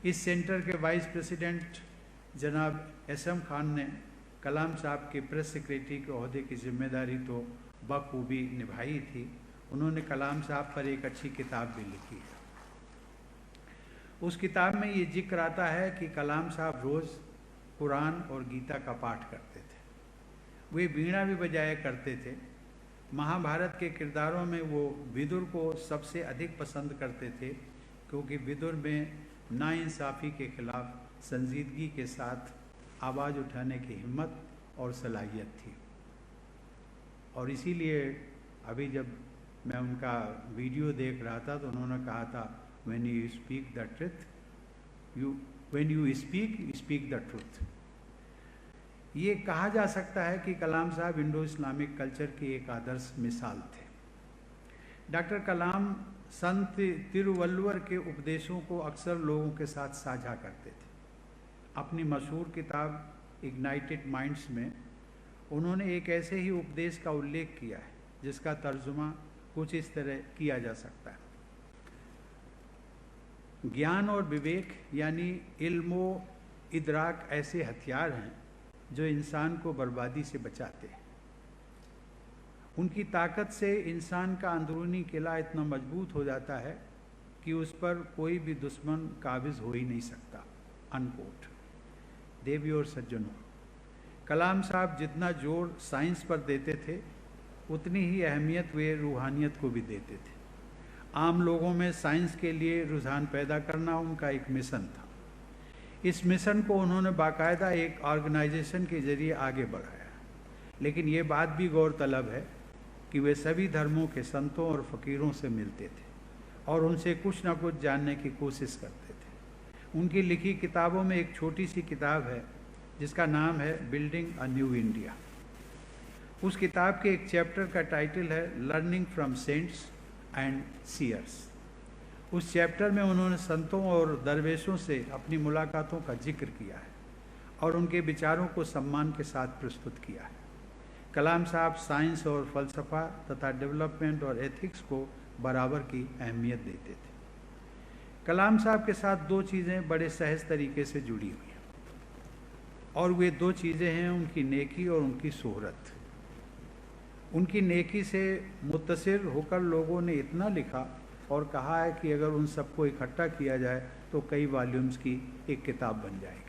इस सेंटर के vice president जनाब एसएम खान ने कलाम साहब के प्रेस सेक्रेटरी के ओहदे की जिम्मेदारी तो बखूबी निभाई थी। उन्होंने कलाम साहब पर एक अच्छी किताब भी लिखी है। उस किताब में ये जिक्र आता है कि कलाम साहब रोज़ कुरान और गीता का पाठ करते थे। वे वीणा भी बजाया करते थे। महाभारत के किरदारों में वो विदुर को सबसे अधिक पसंद करते थे, क्योंकि विदुर में नाइंसाफ़ी के खिलाफ संजीदगी के साथ आवाज़ उठाने की हिम्मत और सलाहियत थी। और इसीलिए अभी जब मैं उनका वीडियो देख रहा था तो उन्होंने कहा था, when you speak the truth, when you speak the truth. ये कहा जा सकता है कि कलाम साहब इंडो इस्लामिक कल्चर की एक आदर्श मिसाल थे। डॉक्टर कलाम संत तिरुवल्लुवर के उपदेशों को अक्सर लोगों के साथ साझा करते थे। अपनी मशहूर किताब इग्नाइटेड माइंड्स में उन्होंने एक ऐसे ही उपदेश का उल्लेख किया है जिसका तर्जुमा कुछ इस तरह किया जा सकता है। ज्ञान और विवेक यानी इल्म व इदराक ऐसे हथियार हैं जो इंसान को बर्बादी से बचाते हैं। उनकी ताकत से इंसान का अंदरूनी किला इतना मजबूत हो जाता है कि उस पर कोई भी दुश्मन काबिज हो ही नहीं सकता। अनकोट। देवी और सज्जनों, कलाम साहब जितना जोर साइंस पर देते थे उतनी ही अहमियत वे रूहानियत को भी देते थे। आम लोगों में साइंस के लिए रुझान पैदा करना उनका एक मिशन था। इस मिशन को उन्होंने बाकायदा एक ऑर्गेनाइजेशन के जरिए आगे बढ़ाया। लेकिन ये बात भी गौरतलब है कि वे सभी धर्मों के संतों और फ़कीरों से मिलते थे और उनसे कुछ ना कुछ जानने की कोशिश करते थे। उनकी लिखी किताबों में एक छोटी सी किताब है जिसका नाम है बिल्डिंग अ न्यू इंडिया। उस किताब के एक चैप्टर का टाइटल है learning from saints and seers. उस चैप्टर में उन्होंने संतों और दरवेशों से अपनी मुलाकातों का जिक्र किया है और उनके विचारों को सम्मान के साथ प्रस्तुत किया है। कलाम साहब साइंस और फ़लसफ़ा तथा डेवलपमेंट और एथिक्स को बराबर की अहमियत देते थे। कलाम साहब के साथ दो चीज़ें बड़े सहज तरीके से जुड़ी हुई हैं और वे दो चीज़ें हैं उनकी नेकी और उनकी शोहरत। उनकी नेकी से मुत्तसिर होकर लोगों ने इतना लिखा और कहा है कि अगर उन सबको इकट्ठा किया जाए तो कई वॉल्यूम्स की एक किताब बन जाएगी।